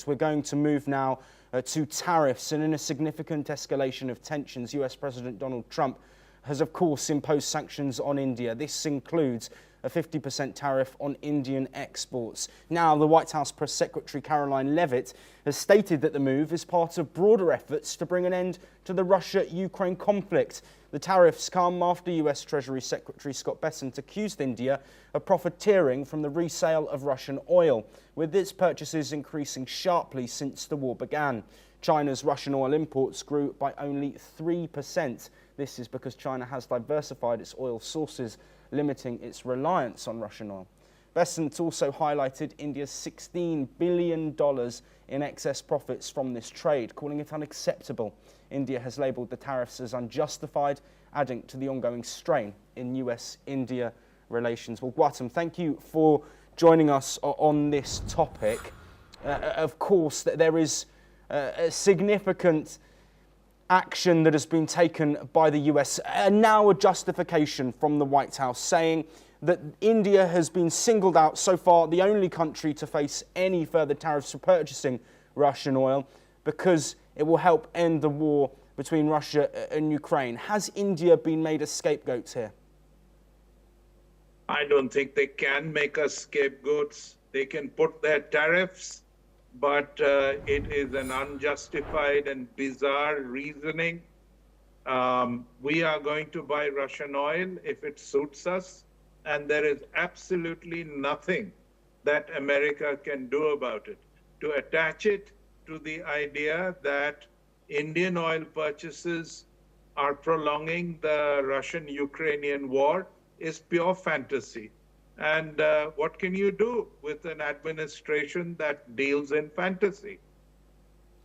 We're going to move now to tariffs, and in a significant escalation of tensions, US President Donald Trump has of course imposed sanctions on India. This includes a 50% tariff on Indian exports. Now, the White House Press Secretary Caroline Leavitt has stated that the move is part of broader efforts to bring an end to the Russia-Ukraine conflict. The tariffs come after US Treasury Secretary Scott Bessent accused India of profiteering from the resale of Russian oil, with its purchases increasing sharply since the war began. China's Russian oil imports grew by only 3%. This is because China has diversified its oil sources, limiting its reliance on Russian oil. Bessent also highlighted India's $16 billion in excess profits from this trade, calling it unacceptable. India has labelled the tariffs as unjustified, adding to the ongoing strain in US-India relations. Well, Gautam, thank you for joining us on this topic. Of course, there is a significant action that has been taken by the US, and now a justification from the White House saying that India has been singled out so far, the only country to face any further tariffs for purchasing Russian oil, because it will help end the war between Russia and Ukraine. Has India been made a scapegoat here? I don't think they can make us scapegoats. They can put their tariffs, but it is an unjustified and bizarre reasoning. We are going to buy Russian oil if it suits us, and there is absolutely nothing that America can do about it. To attach it to the idea that Indian oil purchases are prolonging the Russian-Ukrainian war is pure fantasy. And what can you do with an administration that deals in fantasy?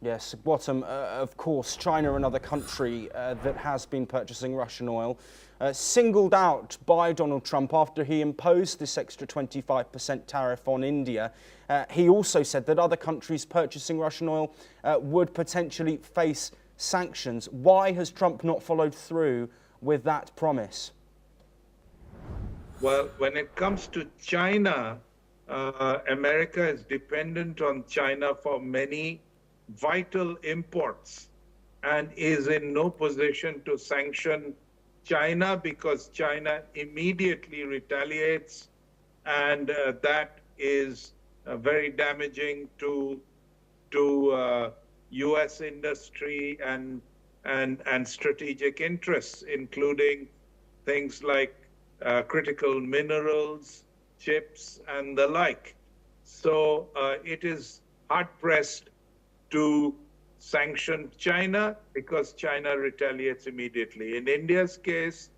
Yes, Gautam, of course, China, another country that has been purchasing Russian oil, singled out by Donald Trump after he imposed this extra 25% tariff on India. He also said that other countries purchasing Russian oil would potentially face sanctions. Why has Trump not followed through with that promise? Well, when it comes to China, America is dependent on China for many vital imports and is in no position to sanction China because China immediately retaliates, and that is very damaging to US industry and strategic interests, including things like critical minerals, chips, and the like. So it is hard-pressed to sanction China because China retaliates immediately. In India's case,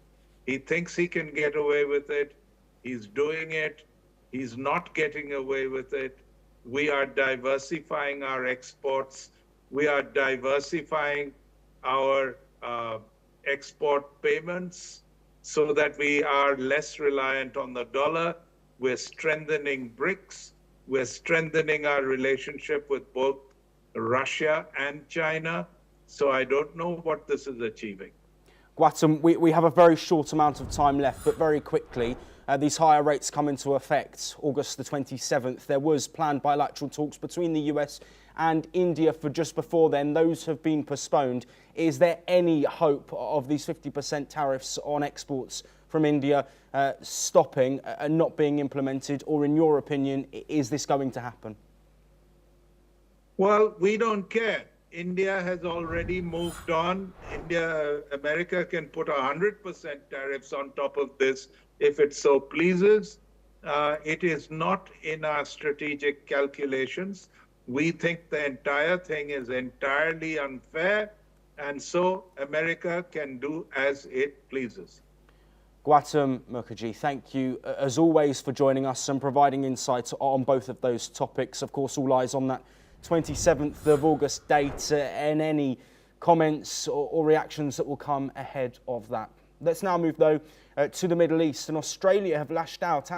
he thinks he can get away with it. He's doing it. He's not getting away with it. We are diversifying our exports. We are diversifying our export payments so that we are less reliant on the dollar. We're strengthening BRICS. We're strengthening our relationship with both Russia and China. So I don't know what this is achieving. Gautam, we have a very short amount of time left, but very quickly, these higher rates come into effect August the 27th. There was planned bilateral talks between the US and India for just before then. Those have been postponed. Is there any hope of these 50% tariffs on exports from India stopping and not being implemented? Or in your opinion, is this going to happen? Well, we don't care. India has already moved on. America can put 100% tariffs on top of this if it so pleases. It is not in our strategic calculations. We think the entire thing is entirely unfair, and so America can do as it pleases. Gautam Mukherjee, thank you as always for joining us and providing insights on both of those topics. Of course, all eyes on that 27th of August date and any comments or reactions that will come ahead of that. Let's now move, though, to the Middle East, and Australia have lashed out as